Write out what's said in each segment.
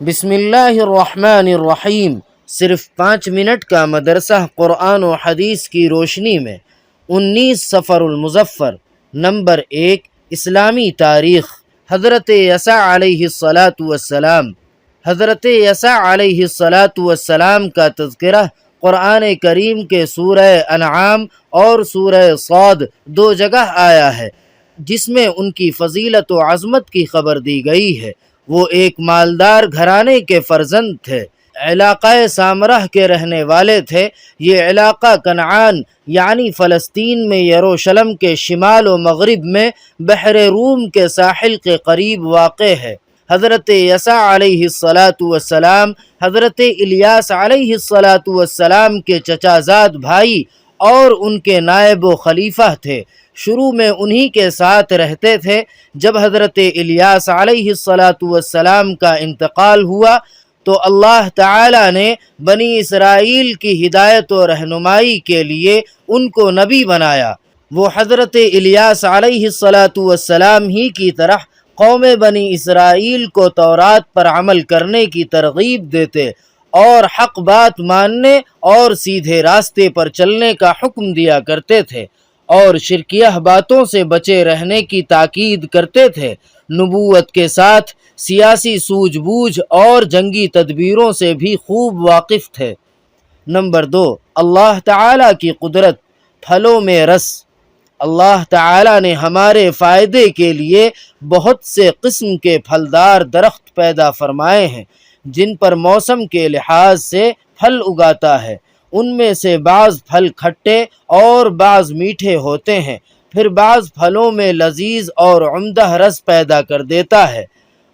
بسم اللہ الرحمن الرحیم۔ صرف 5 منٹ کا مدرسہ قرآن و حدیث کی روشنی میں 19 صفر المظفر۔ نمبر 1، اسلامی تاریخ۔ حضرت یسع علیہ السلام حضرت یسع علیہ السلام کا تذکرہ قرآن کریم کے سورہ انعام اور سورہ صاد 2 جگہ آیا ہے، جس میں ان کی فضیلت و عظمت کی خبر دی گئی ہے۔ وہ ایک مالدار گھرانے کے فرزند تھے، علاقہ سامرہ کے رہنے والے تھے۔ یہ علاقہ کنعان یعنی فلسطین میں یروشلم کے شمال و مغرب میں بحر روم کے ساحل کے قریب واقع ہے۔ حضرت یسع علیہ السلام حضرت الیاس علیہ السلام کے چچا زاد بھائی اور ان کے نائب و خلیفہ تھے۔ شروع میں انہی کے ساتھ رہتے تھے۔ جب حضرت الیاس علیہ السلام کا انتقال ہوا تو اللہ تعالی نے بنی اسرائیل کی ہدایت و رہنمائی کے لیے ان کو نبی بنایا۔ وہ حضرت الیاس علیہ السلام ہی کی طرح قوم بنی اسرائیل کو تورات پر عمل کرنے کی ترغیب دیتے اور حق بات ماننے اور سیدھے راستے پر چلنے کا حکم دیا کرتے تھے، اور شرکیہ باتوں سے بچے رہنے کی تاکید کرتے تھے۔ نبوت کے ساتھ سیاسی سوجھ بوجھ اور جنگی تدبیروں سے بھی خوب واقف تھے۔ نمبر 2، اللہ تعالیٰ کی قدرت۔ پھلوں میں رس۔ اللہ تعالیٰ نے ہمارے فائدے کے لیے بہت سے قسم کے پھلدار درخت پیدا فرمائے ہیں، جن پر موسم کے لحاظ سے پھل اگاتا ہے۔ ان میں سے بعض پھل کھٹے اور بعض میٹھے ہوتے ہیں، پھر بعض پھلوں میں لذیذ اور عمدہ رس پیدا کر دیتا ہے۔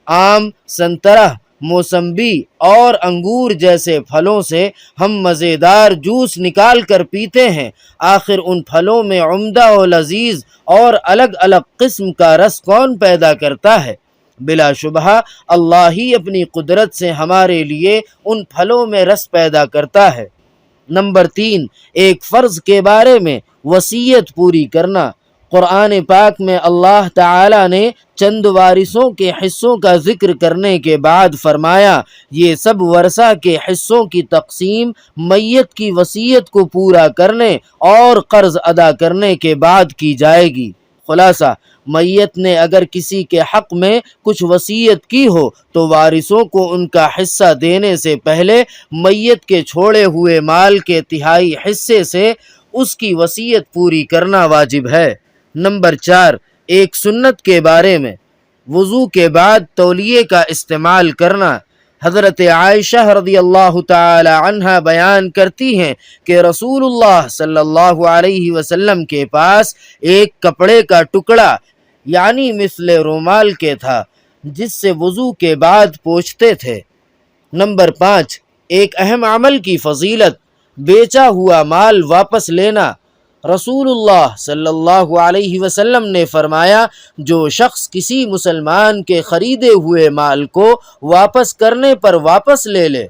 آم، سنترہ، موسمبی اور انگور جیسے پھلوں سے ہم مزیدار جوس نکال کر پیتے ہیں۔ آخر ان پھلوں میں عمدہ و لذیذ اور الگ الگ قسم کا رس کون پیدا کرتا ہے؟ بلا شبہ اللہ ہی اپنی قدرت سے ہمارے لیے ان پھلوں میں رس پیدا کرتا ہے۔ نمبر 3، ایک فرض کے بارے میں وصیت پوری کرنا۔ قرآن پاک میں اللہ تعالی نے چند وارثوں کے حصوں کا ذکر کرنے کے بعد فرمایا، یہ سب ورثہ کے حصوں کی تقسیم میت کی وصیت کو پورا کرنے اور قرض ادا کرنے کے بعد کی جائے گی۔ خلاصہ، میت نے اگر کسی کے حق میں کچھ وصیت کی ہو تو وارثوں کو ان کا حصہ دینے سے پہلے میت کے چھوڑے ہوئے مال کے 1/3 حصے سے اس کی وصیت پوری کرنا واجب ہے۔ نمبر 4، ایک سنت کے بارے میں وضو کے بعد تولیے کا استعمال کرنا۔ حضرت عائشہ رضی اللہ تعالی عنہا بیان کرتی ہیں کہ رسول اللہ صلی اللہ علیہ وسلم کے پاس ایک کپڑے کا ٹکڑا یعنی مثل رومال کے تھا، جس سے وضو کے بعد پوچھتے تھے۔ نمبر 5، ایک اہم عمل کی فضیلت، بیچا ہوا مال واپس لینا۔ رسول اللہ صلی اللہ علیہ وسلم نے فرمایا، جو شخص کسی مسلمان کے خریدے ہوئے مال کو واپس کرنے پر واپس لے لے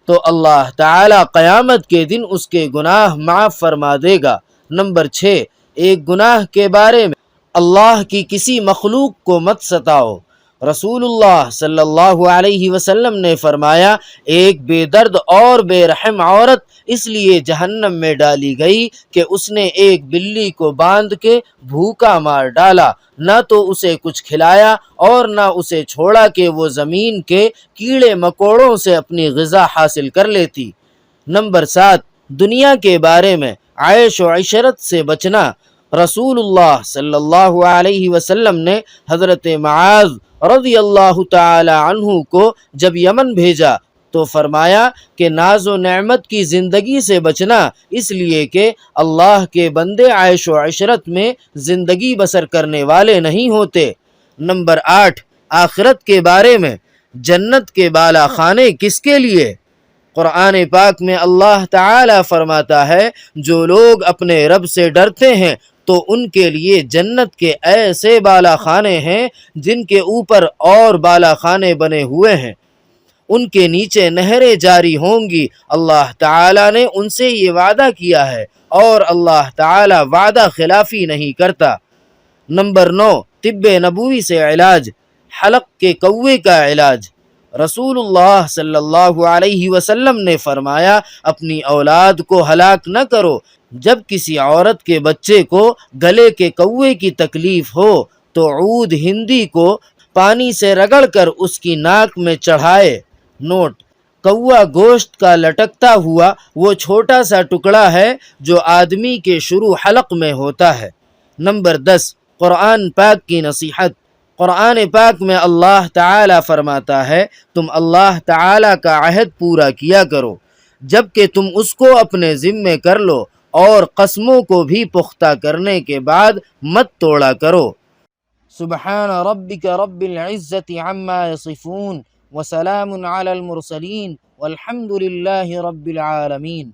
تو اللہ تعالی قیامت کے دن اس کے گناہ معاف فرما دے گا۔ نمبر 6، ایک گناہ کے بارے میں اللہ کی کسی مخلوق کو مت ستاؤ۔ رسول اللہ صلی اللہ علیہ وسلم نے فرمایا، ایک بے درد اور بے رحم عورت اس لیے جہنم میں ڈالی گئی کہ اس نے ایک بلی کو باندھ کے بھوکا مار ڈالا، نہ تو اسے کچھ کھلایا اور نہ اسے چھوڑا کہ وہ زمین کے کیڑے مکوڑوں سے اپنی غذا حاصل کر لیتی۔ نمبر 7، دنیا کے بارے میں عیش و عشرت سے بچنا۔ رسول اللہ صلی اللہ علیہ وسلم نے حضرت معاذ رضی اللہ تعالی عنہ کو جب یمن بھیجا تو فرمایا کہ ناز و نعمت کی زندگی سے بچنا، اس لیے کہ اللہ کے بندے عیش و عشرت میں زندگی بسر کرنے والے نہیں ہوتے۔ نمبر 8، آخرت کے بارے میں جنت کے بالا خانے کس کے لیے؟ قرآن پاک میں اللہ تعالی فرماتا ہے، جو لوگ اپنے رب سے ڈرتے ہیں تو ان کے لیے جنت کے ایسے بالا خانے ہیں جن کے اوپر اور بالا خانے بنے ہوئے ہیں، ان کے نیچے نہریں جاری ہوں گی۔ اللہ تعالیٰ نے ان سے یہ وعدہ کیا ہے اور اللہ تعالیٰ وعدہ خلافی نہیں کرتا۔ نمبر 9، طب نبوی سے علاج۔ حلق کے کوے کا علاج۔ رسول اللہ صلی اللہ علیہ وسلم نے فرمایا، اپنی اولاد کو ہلاک نہ کرو۔ جب کسی عورت کے بچے کو گلے کے کوے کی تکلیف ہو تو عود ہندی کو پانی سے رگڑ کر اس کی ناک میں چڑھائے۔ نوٹ: کوا گوشت کا لٹکتا ہوا وہ چھوٹا سا ٹکڑا ہے جو آدمی کے شروع حلق میں ہوتا ہے۔ نمبر 10، قرآن پاک کی نصیحت۔ قرآن پاک میں اللہ تعالی فرماتا ہے، تم اللہ تعالی کا عہد پورا کیا کرو جب کہ تم اس کو اپنے ذمے کر لو، اور قسموں کو بھی پختہ کرنے کے بعد مت توڑا کرو۔ سبحان ربک رب العزت عما یصفون وسلام علی المرسلین والحمد للہ رب العالمین۔